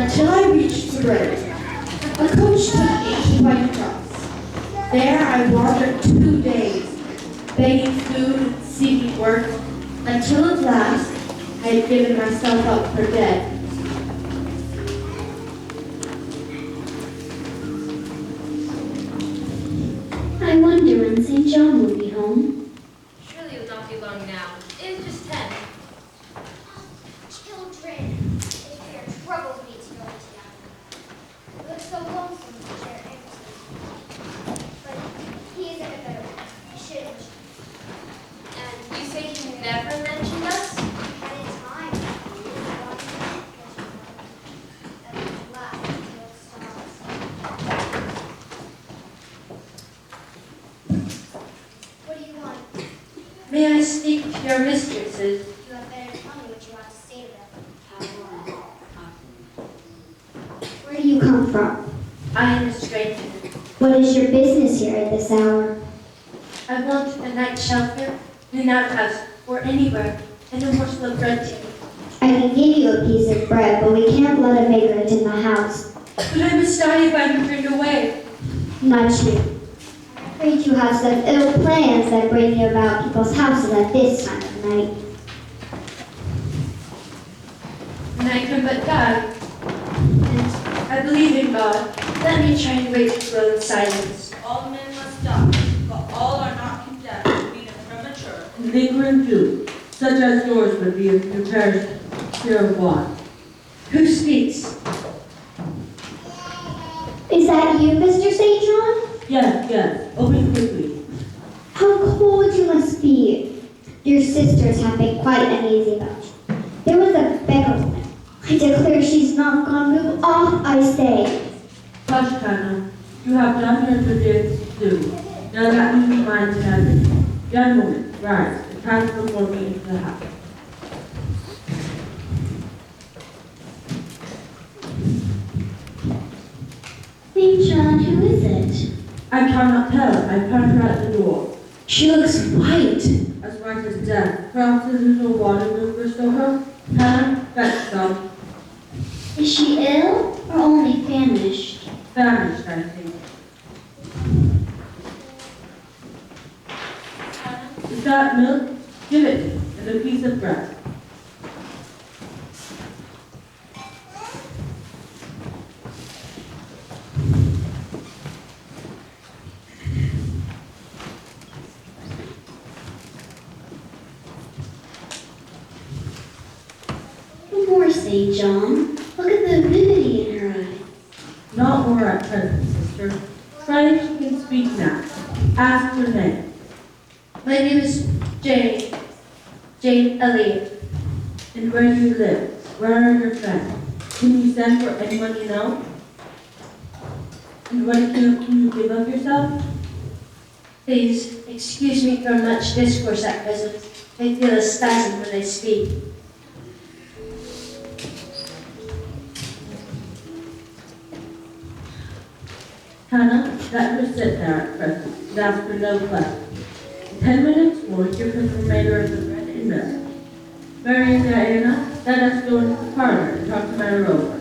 until I reached the road. A coach took me to White Cross. There I wandered 2 days, begging food and seeking work, until at last I had given myself up for dead. I wonder when St. John will be home. Surely it will not be long now. It is just 10. Children, it fair troubles me to go together. It looks so lonesome to share everything. But he is in a better way. I should have. And you say he never mentioned us? Had in time, he was going to mention that was last until it stops. What do you want? May I speak to your mistresses? You had better tell me what you want to say to them. Where do you come from? I am a stranger. What is your business here at this hour? I want a night shelter in an outhouse or anywhere, and a morsel of bread to eat. I can give you a piece of bread, but we can't let a vagrant in the house. But I must die if I am turned away. Not you. I'm afraid you have some ill plans that bring you about people's houses at this time of night. And I can but die. And I believe in God. Let me try and wait his will in silence. All men must die, but all are not condemned to be premature and lingering doom, such as yours would be if you perished here of want. Who speaks? Is that you, Mr. St. John? Yes, open quickly. How cold you must be. Your sisters have been quite uneasy about you. There was a beggar woman. I declare she's not gone. Move off, I say. Hush, Hannah. You have done your duty to do. Now that we be mine to heaven. Young woman, rise, and pass before me into the house. St. John, who is it? I cannot tell. I found her at the door. She looks white. As white as death. Perhaps a little water will restore her. Hannah, fetch some. Is she ill or only famished? Famished, I think. Is that milk? Give it, and a piece of bread. No more, St. John. Look at the avidity in her eyes. Not more at present, sister. Try if she can speak now. Ask her name. My name is Jane Elliott. And where do you live? Where are your friends? Can you send for anyone you know? And what account can you give of yourself? Please excuse me for much discourse at present. I feel a spasm when I speak. Hannah, let her sit there at present and ask her no questions. In 10 minutes more, give her the remainder of the bread and milk. Mary and Diana, let us go into the parlor and talk the matter over.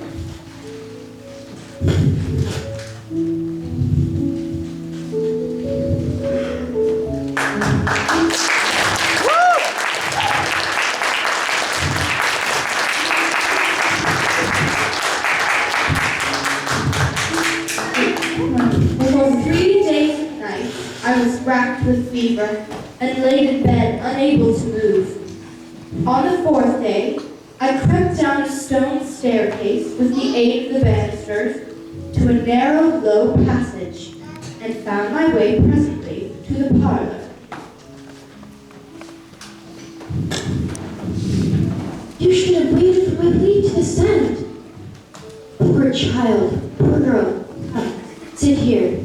For 3 days and nights, I was racked with fever and laid in bed, unable to move. On the 4th day, I crept down a stone staircase with the aid of the banisters to a narrow, low passage, and found my way presently to the parlor. You should have waited for my leave to descend. Poor child, poor girl. Come, sit here.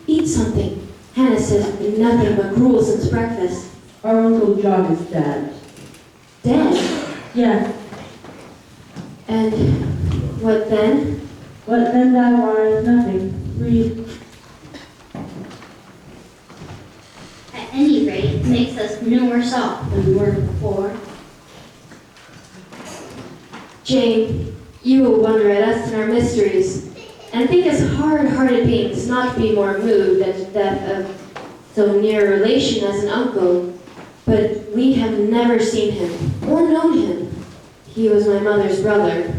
Eat something. Hannah says I've been nothing but gruel since breakfast. Our Uncle John is dead. Dead? Yes. And what then? What then thou art nothing. Read. At any rate, it makes us no worse off than we were before. Jane, You will wonder at us and our mysteries, and think us hard-hearted beings not to be more moved at the death of so near a relation as an uncle. But we have never seen him or known him. He was my mother's brother.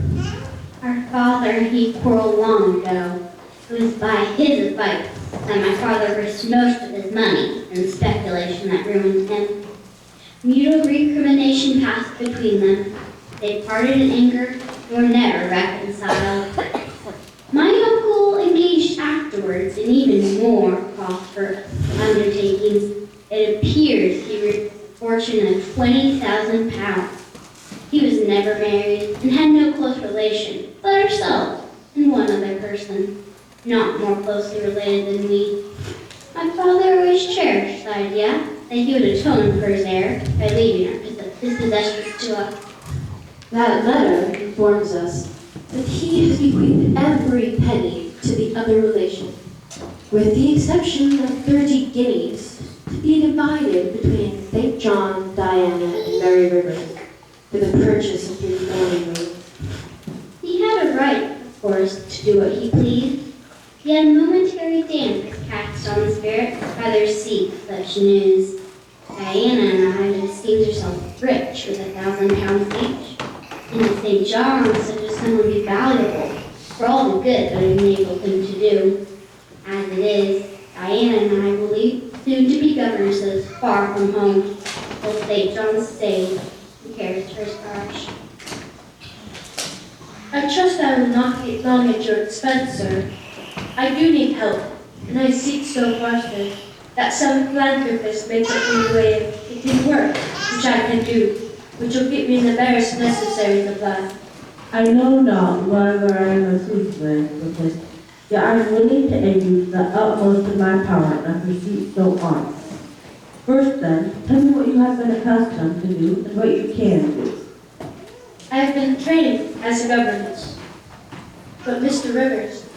Our father, he quarreled long ago. It was by his advice that my father risked most of his money in speculation that ruined him. Mutual recrimination passed between them. They parted in anger and were never reconciled. My uncle engaged afterwards in even more prosperous undertakings. It appears he reaped a fortune of 20,000 pounds. He was never married and had no close relation but ourselves and one other person, not more closely related than we. My father always cherished the idea that he would atone for his error by leaving his possessions to us. That letter informs us that he has bequeathed every penny to the other relation, with the exception of 30 guineas to be divided between St. John, Diana, and Mary Rivers for the purchase of his mourning robe. He had a right, of course, to do what he pleased. He had a momentary damp cast on the spirit by the receipt of such news. Diana and I had esteemed ourselves rich with 1,000 pounds each. And at St. John, such a sum would be valuable for all the good that it enabled him to do. As it is, Diana and I will leave soon to be governesses far from home, while St. John stays and cares for his parish. I trust I will not be long at your expense, sir. I do need help, and I seek so foster that some philanthropist may put me in the way of getting work, which I can do, which will get me the barest necessaries of life. I know not whether I am a truthful because yet I am willing to aid you to the utmost of my power in a pursuit so honest. First then, tell me what you have been accustomed to do and what you can do. I have been trained as a governess. But Mr. Rivers,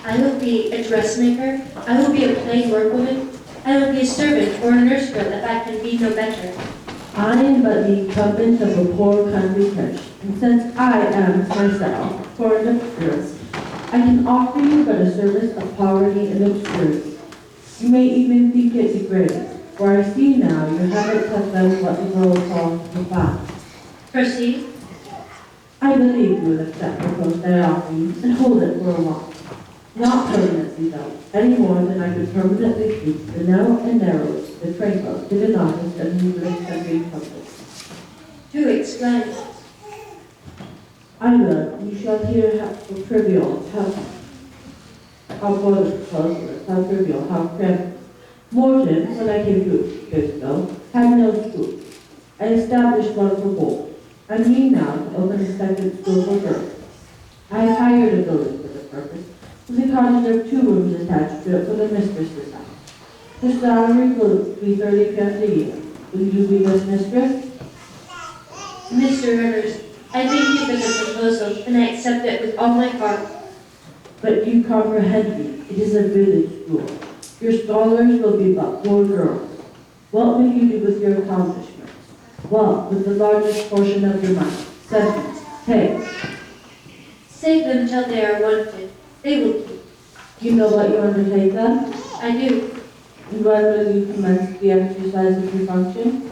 I will be a dressmaker, I will be a plain workwoman, I will be a servant or a nurse girl if I can be no better. I am but the incumbent of a poor country church, and since I am myself poor and obscure, I can offer you but a service of poverty and obscurity. You may even think it degrading, for I see now your habits have been what the world calls profound. Proceed. I believe you will accept the post I offer you and hold it for a while. Not permanently though, any more than I could permanently keep the narrow and narrowest, the tranquil, to the honest and English country public. Do explain. I will. You shall hear how trivial, how boisterous, how trivial, how cramped. Morton, when I came to Bristol, had no school. I established one for boys. I mean now to open a second school for girls. I have hired a building for the purpose, with a cottage of 2 rooms attached to it for the mistress's house. The salary will be 30 pounds a year. Will you be this mistress? Mr. Rivers, I thank you for the proposal, and I accept it with all my heart. But you comprehend me. It is a village school. Your scholars will be but 4 girls. What will you do with your accomplishments? Well, with the largest portion of your money. 7. Take. Save them till they are wanted. They will keep. Do you know what you undertake then? I do. And when will you commence the exercise of your function?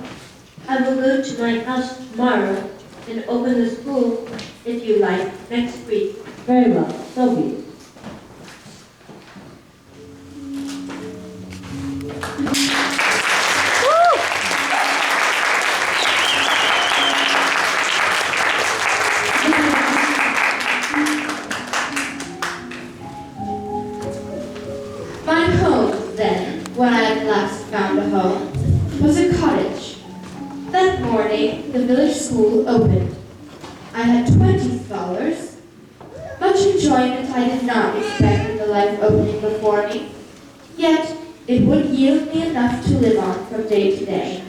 I will go to my house tomorrow and open the school, if you like, next week. Very well, so be it. My home, then, when I at last found a home, was a cottage. That morning, the village school opened. I had 20 scholars. Much enjoyment I did not expect in the life opening before me, yet it would yield me enough to live on from day to day.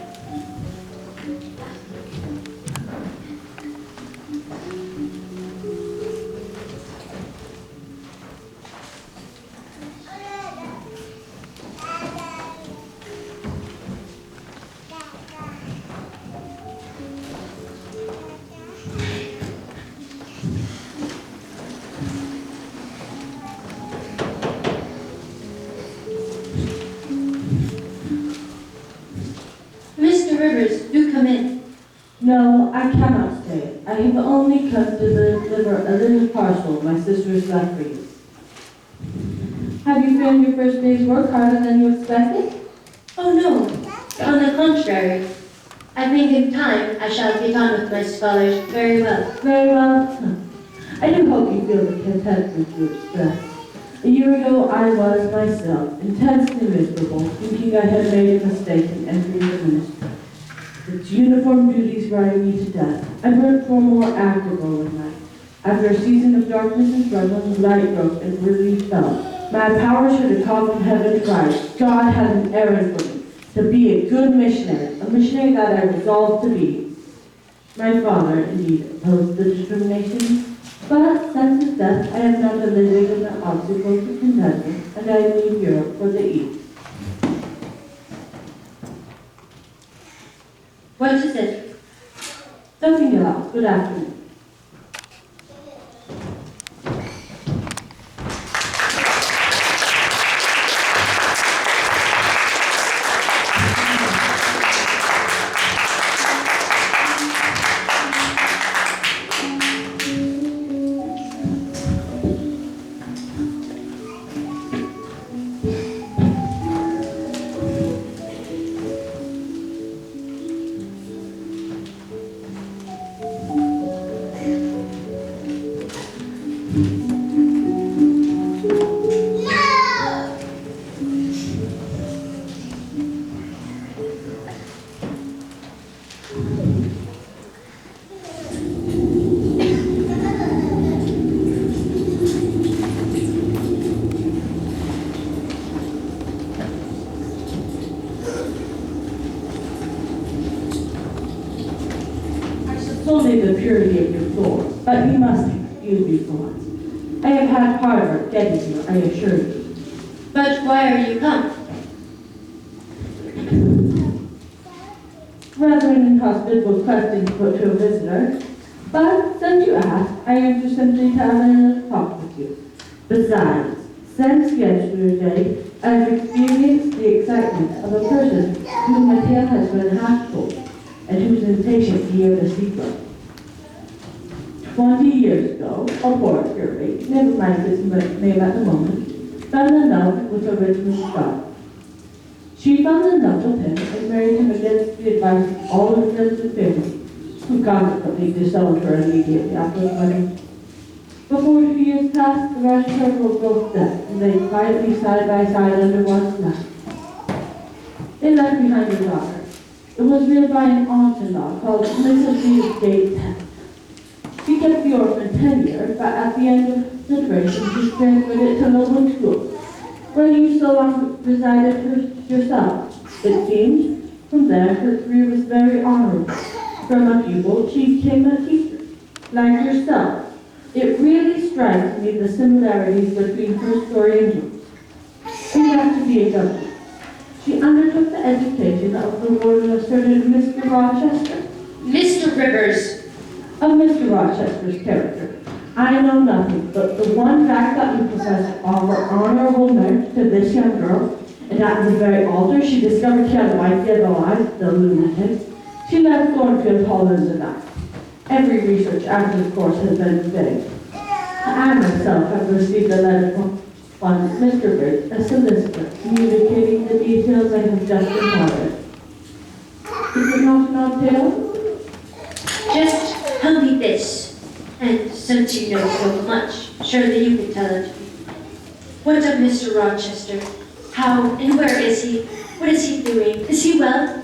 Rivers, do come in. No, I cannot stay. I have only come to deliver a little parcel my sister's left for you. Have you found your first day's work harder than you expected? Oh no, on the contrary. I think in time I shall get on with my scholars very well. Very well. I do hope you feel the contentment you express. A year ago, I was myself intensely miserable, thinking I had made a mistake in entering the ministry. Its uniform duties worried me to death. I worked for a more active role in life. After a season of darkness and struggle, the light broke and relief fell. My power should have come from heaven to rise. God had an errand for me, to be a good missionary, a missionary that I resolved to be. My father, indeed, opposed the determination, but since his death, I have not eliminated the obstacles to contentment, and I leave Europe for the East. What is it? Nothing else. Good afternoon. Only the purity of your thoughts, but you must excuse me for once. I have had hard work getting here, I assure you. But why are you come? Rather an inhospitable question to put to a visitor, but since you ask, I am just simply to have a little talk with you. Besides, since yesterday, I have experienced the excitement of a person whom my tale has been half told, and who is impatient to hear the sequel. 20 years ago, a poor curate, never mind his name at the moment, fell in love with a rich Miss Scott. She fell in love with him and married him against the advice of all her friends and family, who consequently disowned her immediately after the wedding. Before 2 years passed, the rest of her were both dead, and they quietly side by side under one's lamp. They left behind a daughter. It was reared by an aunt-in-law called Mrs. Gates. She kept the orphan 10 years, but at the end of the duration, she transferred it to Lowood School, where you so long resided yourself. It seems, from there, her career was very honorable. From a pupil, she became a teacher. Like yourself, it really strikes me the similarities between her story and yours. You have to be a governess. She undertook the education of the ward of a certain Mr. Rochester. Mr. Rivers. Of Mr. Rochester's character, I know nothing, but the one fact that you profess offer honorable merit to this young girl, and at the very altar she discovered she had a wife yet alive, the lunatic. She left Thornfield Hall as a night. Every research after the course has been vague. I myself have received a letter from one Mr. Briggs, a solicitor, communicating the details I have just reported. Is it not an odd tale? Just tell me this, and since you know so much, surely you can tell it to me. What of Mr. Rochester? How and where is he? What is he doing? Is he well?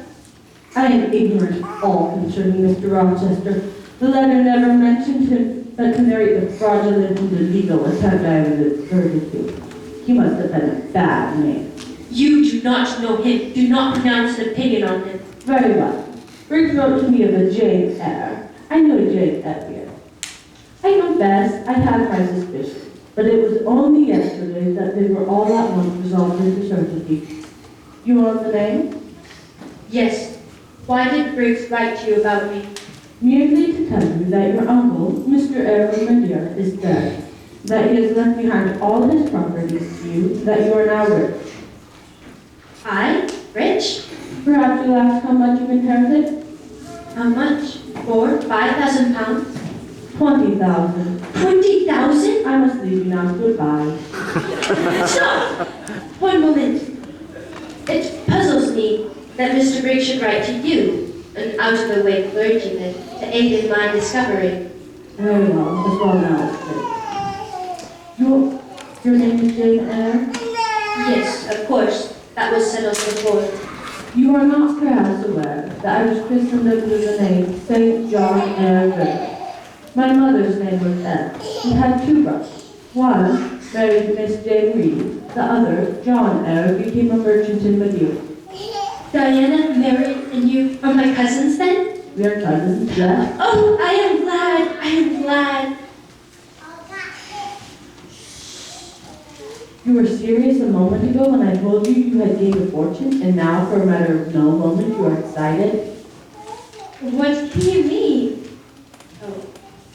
I am ignorant of all concerning Mr. Rochester. The letter never mentioned him, but to narrate the fraudulent and illegal attempt I was adverted to. He must have been a bad man. You do not know him. Do not pronounce an opinion on him. Very well. Briggs wrote to me of a Jane Eyre. I knew a Jane Eyre. I confess I had my suspicions, but it was only yesterday that they were all at once resolved into certainty. You know the name? Yes. Why did Briggs write to you about me? Merely to tell you that your uncle, Mr. Eyre of Madeira, is dead, that he has left behind all his properties to you, that you are now rich. I? Rich? Perhaps you'll ask how much you've inherited? How much? 5,000 pounds? 20,000. 20,000? I must leave you now. Goodbye. Stop! One moment. It puzzles me that Mr. Briggs should write to you, an out-of-the-way clergyman, to aid in my discovery. Very well. As well now. Your name is Jane Eyre? Yes, of course. That was settled before. You are not perhaps aware that I was christened under the name St. John Eyre. My mother's name was Eyre. We had 2 brothers. One married Miss Jane Reed. The other, John Eyre, became a merchant in Madeira. Diana, Mary, and you are my cousins then? We are cousins, yes? Oh, I am glad. You were serious a moment ago when I told you you had gained a fortune, and now, for a matter of no moment, you are excited? What do you mean? Oh,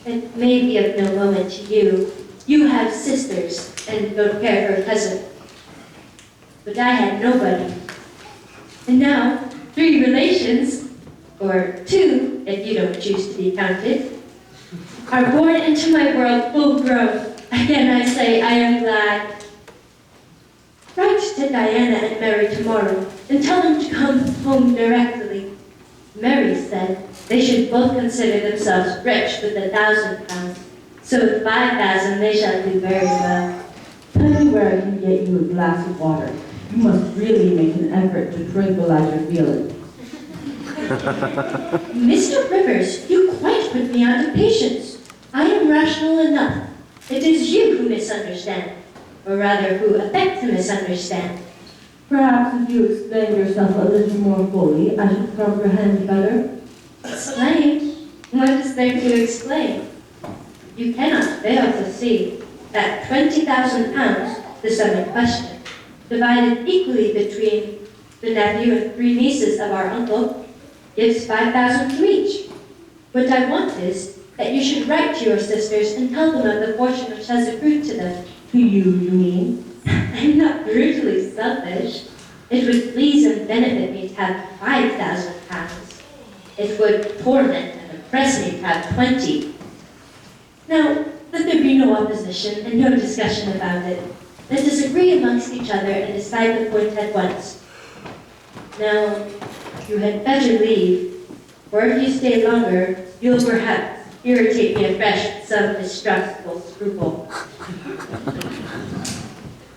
it may be of no moment to you. You have sisters and don't care for a cousin. But I had nobody. And now, 3 relations, or 2 if you don't choose to be counted, are born into my world full grown. Again I say I am glad. Write to Diana and Mary tomorrow and tell them to come home directly. Mary said they should both consider themselves rich with 1,000 pounds. So with 5,000 they shall do very well. Tell me where I can get you a glass of water. You must really make an effort to tranquilize your feelings. Mr. Rivers, you quite put me out of patience. I am rational enough. It is you who misunderstand, or rather who affect to misunderstand. Perhaps if you explain yourself a little more fully, I should comprehend better. Explain? What is there to explain? You cannot fail to see that 20,000 pounds, the sum in question, divided equally between the nephew and 3 nieces of our uncle, gives 5,000 to each. What I want is that you should write to your sisters and tell them of the fortune which has accrued to them. To you mean? I'm not brutally selfish. It would please and benefit me to have 5,000 pounds. It would torment and oppress me to have 20. Now, let there be no opposition and no discussion about it. Let us agree amongst each other and decide the point at once. Now, you had better leave, for if you stay longer, you'll perhaps irritate me afresh with some distrustful scruple.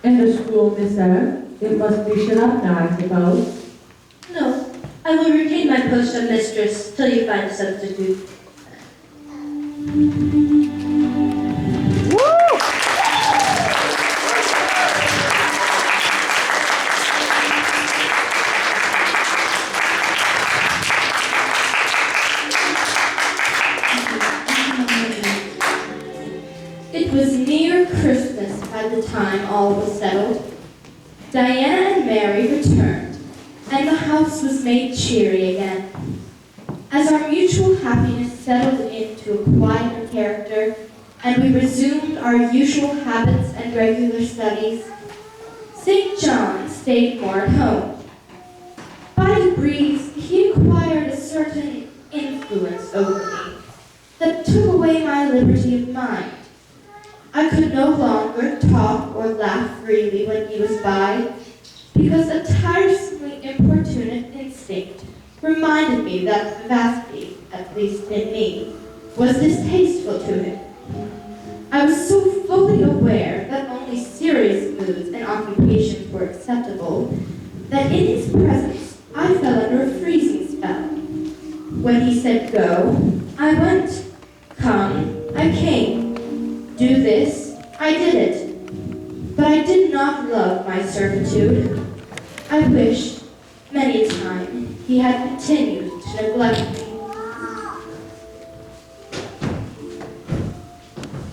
In the school, Miss Eyre? It must be shut up now, I suppose. No, I will retain my post of mistress till you find a substitute. It was near Christmas by the time all was settled. Diana and Mary returned, and the house was made cheery again. As our mutual happiness settled into a quieter character, and we resumed our usual habits and regular studies, St. John stayed more at home. By degrees, he acquired a certain influence over me that took away my liberty of mind. I could no longer talk or laugh freely when he was by, because a tiresomely importunate instinct reminded me that vivacity, at least in me, was distasteful to him. I was so fully aware that only serious moods and occupations were acceptable, that in his presence I fell under a freezing spell. When he said go, I went. Come, I came. Do this, I did it. But I did not love my servitude. I wished, many a time, he had continued to neglect me.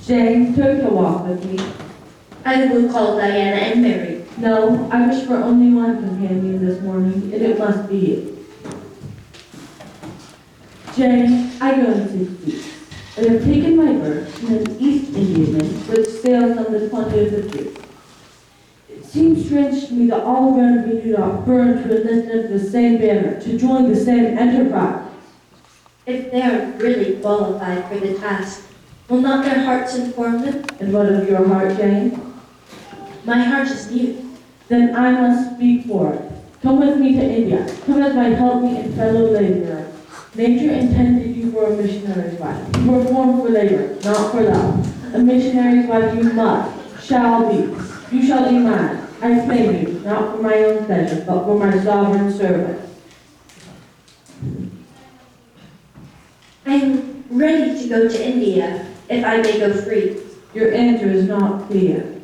Jane, take a walk with me. I will call Diana and Mary. No, I wish for only one companion this morning, and it must be you. Jane, I go in 6 weeks. I have taken my berth in an East Indiaman which sails on the 20th of June. It seems strange to me that all around me do not burn to enlist under the same banner, to join the same enterprise. If they are really qualified for the task, will not their hearts inform them? And what of your heart, Jane? My heart is mute. Then I must speak for it. Come with me to India. Come as my helpmeet and fellow laborer. Nature intended you for a missionary's wife. You were born for labor, not for love. A missionary's wife you must, shall be. You shall be mine. I claim you, not for my own pleasure, but for my sovereign service. I am ready to go to India, if I may go free. Your answer is not clear.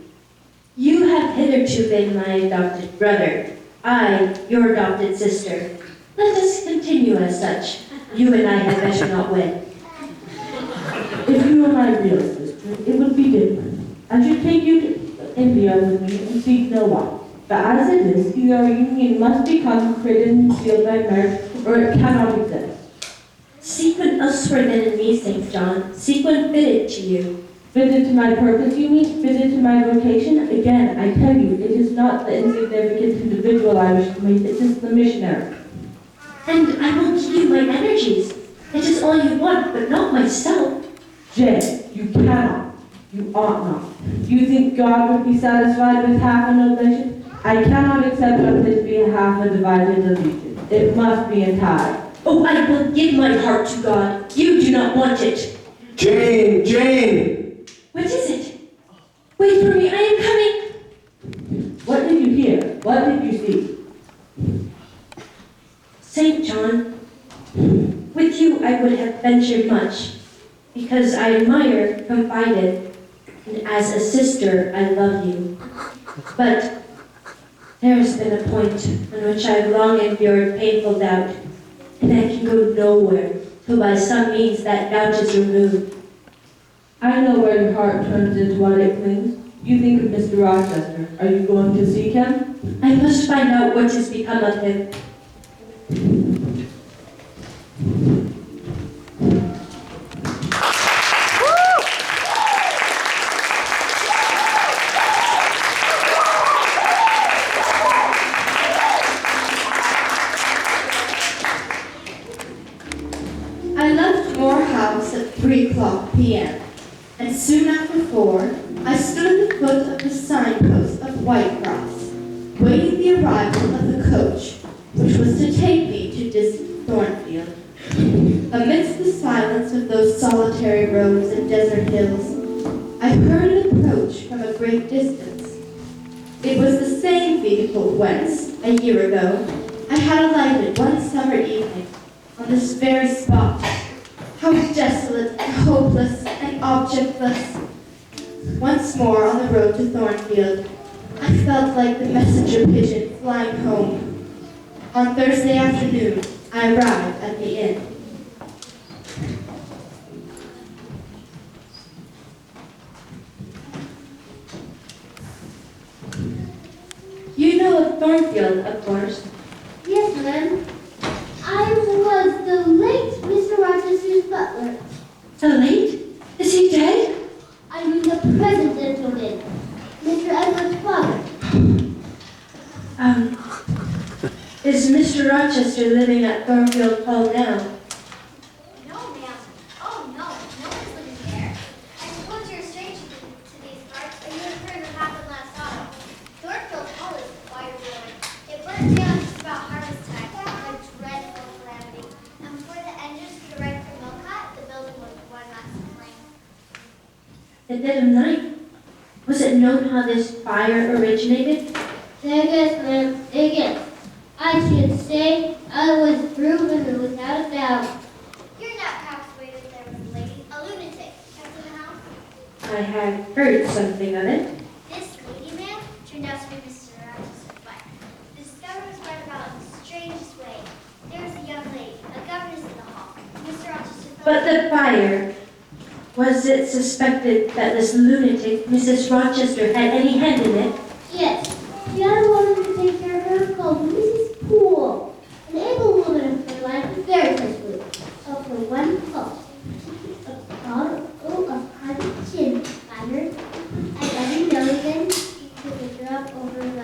You have hitherto been my adopted brother, I your adopted sister. Let us continue as such. You and I had better not wed. If you were my real sister, it would be different. I should take you to India with me and seek no wife. But as it is, either our union must be consecrated and sealed by marriage, or it cannot exist. Seek one elsewhere than in me, St. John. Seek one fitted to you. Fitted to my purpose, you mean? Fitted to my vocation? Again, I tell you, it is not the insignificant individual I wish to meet, it is the missionary. And I will give you my energies. It is all you want, but not myself. Jane, you cannot. You ought not. Do you think God would be satisfied with half an oblation? I cannot accept on his behalf a divided allegiance. It must be entire. Oh, I will give my heart to God. You do not want it. Jane! Jane! What is it? Wait for me, I am coming. What did you hear? What did you see? St. John, with you I would have ventured much, because I admire, confided, and as a sister I love you. But there has been a point on which I have long endured painful doubt, and I can go nowhere till by some means that doubt is removed. I know where your heart turns into what it clings. You think of Mr. Rochester. Are you going to seek him? I must find out what has become of him. I left Moore House at 3:00 p.m. and soon after 4, I stood at the foot of the signpost of Whitecross, waiting the arrival of the coach, which was to take me to Thornfield. Amidst the silence of those solitary roads and desert hills, I heard it approach from a great distance. It was the same vehicle whence, a year ago, I had alighted one summer evening on this very spot. How desolate and hopeless and objectless. Once more on the road to Thornfield, I felt like the messenger pigeon flying home. On Thursday afternoon, I arrived at the inn. You know of Thornfield, of course. Yes, ma'am. I was the late Mr. Rochester's butler. The late? Is he dead? I mean the present gentleman, Mr. Edward's father. Is Mr. Rochester living at Thornfield Hall now? No, ma'am. Oh, no. No one's living there. I suppose you're a stranger to these parts, and you have heard what happened last autumn. Thornfield Hall is quite a ruin. It burned down just about harvest time. A dreadful calamity. And before the engines could arrive from Milcott, the building was one mass flame. At dead of night? Was it known how this fire originated? Yes, ma'am. Yes. I should say I was proven without a doubt. You're not persuaded there was a lady, a lunatic, kept in the house? I had heard something of it. This lady, ma'am, turned out to be Mr. Rochester's wife. The discovery was brought about in the strangest way. There was a young lady, a governess in the hall. Mr. Rochester thought... But the fire, was it suspected that this lunatic, Mrs. Rochester, had any hand in it? Yes. The other woman to take care of her called Mrs. Poole. An able woman of her life, very trustworthy. Of her one fault, a bottle of private gin, fired, and every now and then she took a drop over the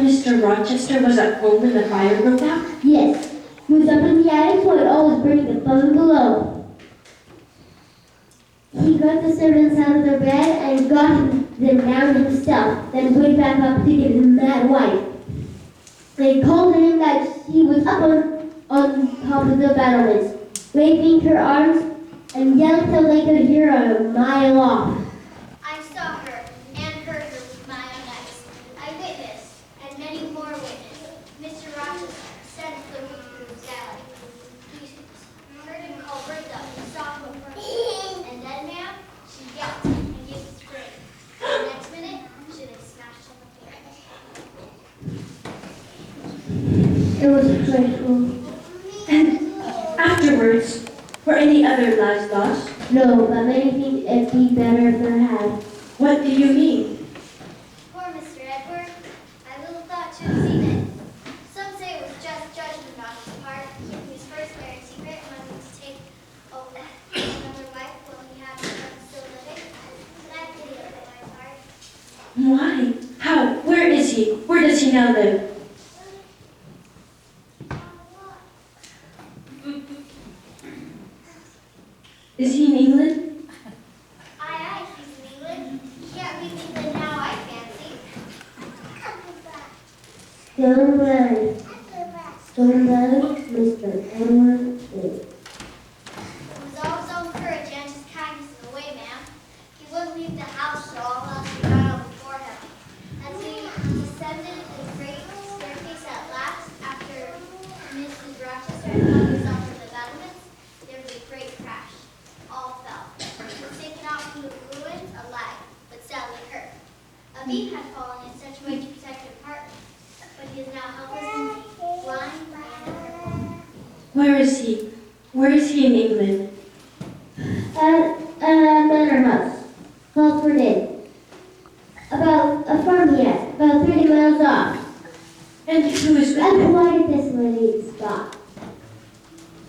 Mr. Rochester was at home when the fire broke out? Yes, he was up in the attic while it all was burning above and below. He got the servants out of their bed and got them down himself, then went back up to give them that wife. They told him that he was up on top of the battlements, waving her arms and yelled till they could hear her a mile off. I saw her and heard her with my own eyes. I witnessed, and many more witnessed. Mr. Rochester sent the weak through his galley. He heard him call Bertha and saw him first. And then, ma'am, she yelled and gave a spring. The next minute, she had smashed on the floor. It was dreadful. And afterwards, were any other lives lost? No, but many think it'd be better if I had. What do you mean? Poor Mr. Edward. I little thought to have seen it. Some say it was just judgment on his part. He was first married secret and wanted to take another wife while he had a son still living. And I pity him in my heart. Why? How? Where is he? Where does he now live? Is he in England? Aye, he's in England. He can't leave England now, I fancy. Don't worry. Don't let Mr. Edward is. It was all his own courage and his kindness in the way, ma'am. He wouldn't leave the house till all else had gone on before him. As he descended the great staircase at last, after Mrs. Rochester had hung herself to the battlements, there was a great crash. All fell. He was taken out from the ruins alive, but sadly hurt. A beam had fallen in such a way to protect him partly, but he is now helpless and blind and crippled. Where is he? Where is he in England? At a manor house called Fernand. About a farm he has, about 30 miles off. And who is with A him? quiet, isolated spot.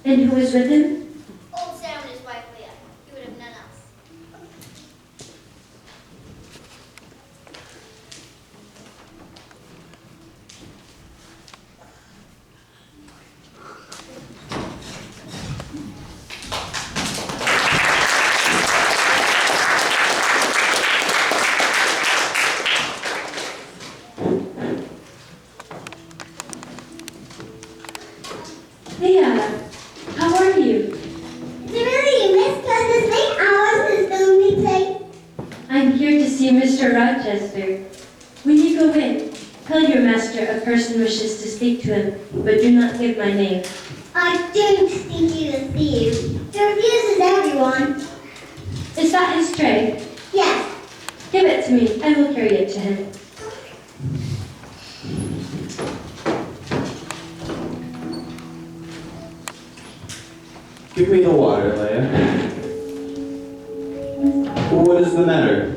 And who is with him? Old Sam and his wife Leah. He would have none else. Leah, how are you? Is it really Miss Cousin's name? I was the only place. I'm here to see Mr. Rochester. When you go in, tell your master a person wishes to speak to him, but do not give my name. I don't think he will see you. He refuses everyone. Is that his tray? Yes. Give it to me. I will carry it to him. Give me the water, Leia. What is the matter?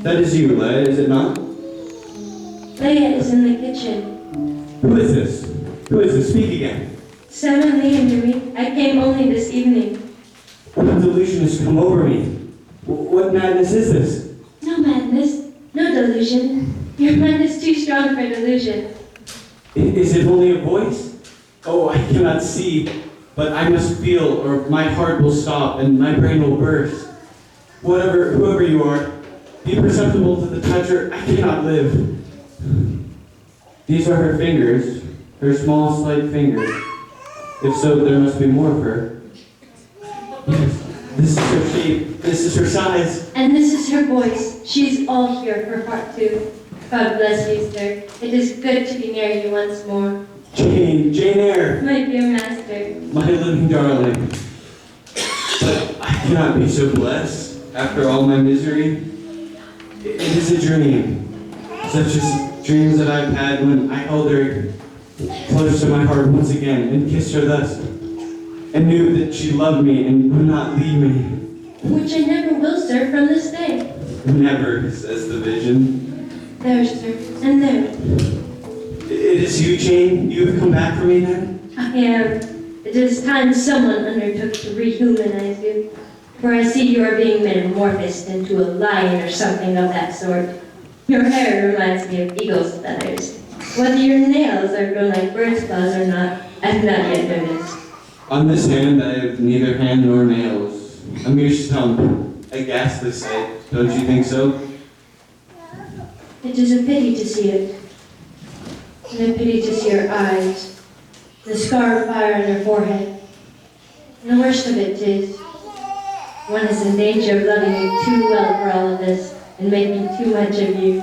That is you, Leia, is it not? Leah is in the kitchen. Who is this? Who is this? Speak again. Sam and Leah knew me. I came only this evening. What delusion has come over me? What madness is this? No madness, no delusion. Your mind is too strong for delusion. Is it only a voice? Oh, I cannot see, but I must feel, or my heart will stop and my brain will burst. Whoever you are, be perceptible to the touch, or I cannot live. These are her fingers, her small, slight fingers. If so, there must be more of her. Yes, this is her shape, this is her size. And this is her voice. She's all here for part 2. God bless you, sir. It is good to be near you once more. Jane Eyre, My dear master. my living darling. But I cannot be so blessed after all my misery. It is a dream, such as dreams that I've had when I held her close to my heart once again and kissed her thus, and knew that she loved me and would not leave me. Which I never will, sir, from this day. Never, says the vision. There, sir, and there. It is you, Jane? You have come back for me then? I am. It is time someone undertook to rehumanize you. For I see you are being metamorphosed into a lion or something of that sort. Your hair reminds me of eagle's feathers. Whether your nails are grown like bird's claws or not, I've not yet noticed. On this hand, I have neither hand nor nails. A mere stump. A ghastly sight. Don't you think so? It is a pity to see it. And a pity to see your eyes. The scar of fire on your forehead. And the worst of it is, one is in danger of loving you too well for all of this, and making too much of you.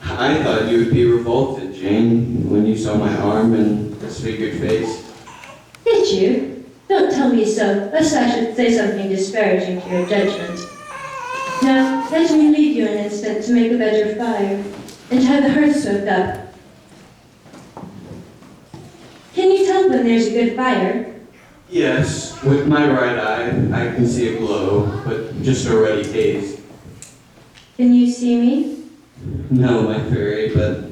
I thought you would be revolted, Jane, when you saw my arm and disfigured face. Did you? Don't tell me so, lest I should say something disparaging to your judgment. Now, let me leave you an instant to make a better fire, and to have the hearth swept up. Can you tell when there's a good fire? Yes, with my right eye, I can see a glow, but just a ruddy haze. Can you see me? No, my fairy, but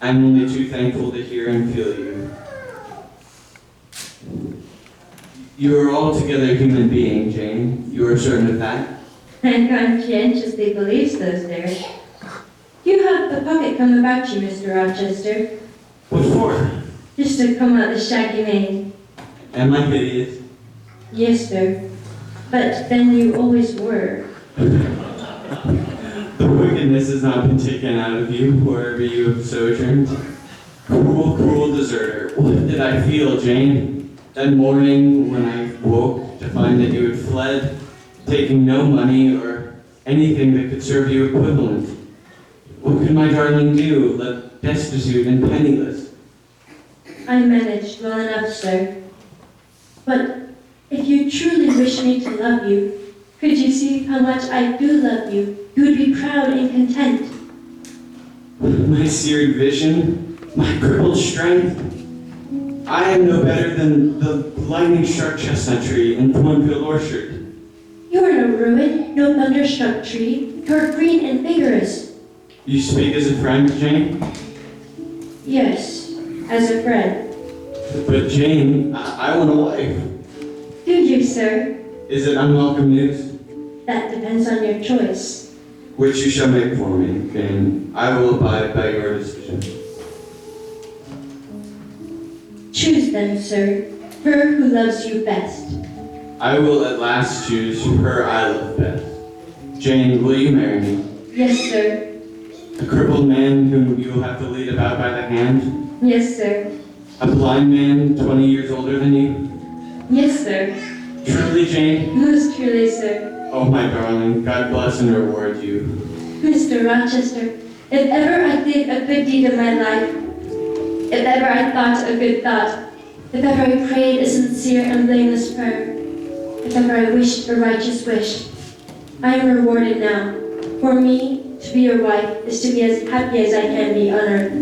I'm only too thankful to hear and feel you. You are altogether a human being, Jane. You are certain of that? I conscientiously believe so, sir. You have the pocket comb about you, Mr. Rochester. What for? Just to comb out the shaggy mane. Am I hideous? Yes, sir. But then you always were. The wickedness has not been taken out of you, wherever you have sojourned. Cruel, cruel deserter. What did I feel, Jane? That morning when I woke to find that you had fled, taking no money or anything that could serve you equivalent. What could my darling do, left destitute and penniless? I managed well enough, sir. But if you truly wish me to love you, could you see how much I do love you? You would be proud and content. My seared vision, my crippled strength. I am no better than the lightning struck chestnut tree in Thornfield Orchard. You are no ruin, no thunderstruck tree. You are green and vigorous. You speak as a friend, Jane? Yes, as a friend. But Jane, I want a wife. Do you, sir? Is it unwelcome news? That depends on your choice. Which you shall make for me, Jane. I will abide by your decision. Choose then, sir, her who loves you best. I will at last choose her I love best. Jane, will you marry me? Yes, sir. A crippled man whom you will have to lead about by the hand? Yes, sir. A blind man 20 years older than you? Yes, sir. Truly, Jane? Most truly, sir. Oh, my darling, God bless and reward you. Mr. Rochester, if ever I did a good deed in my life, if ever I thought a good thought, if ever I prayed a sincere and blameless prayer, if ever I wished a righteous wish, I am rewarded now. For me, to be your wife is to be as happy as I can be on earth.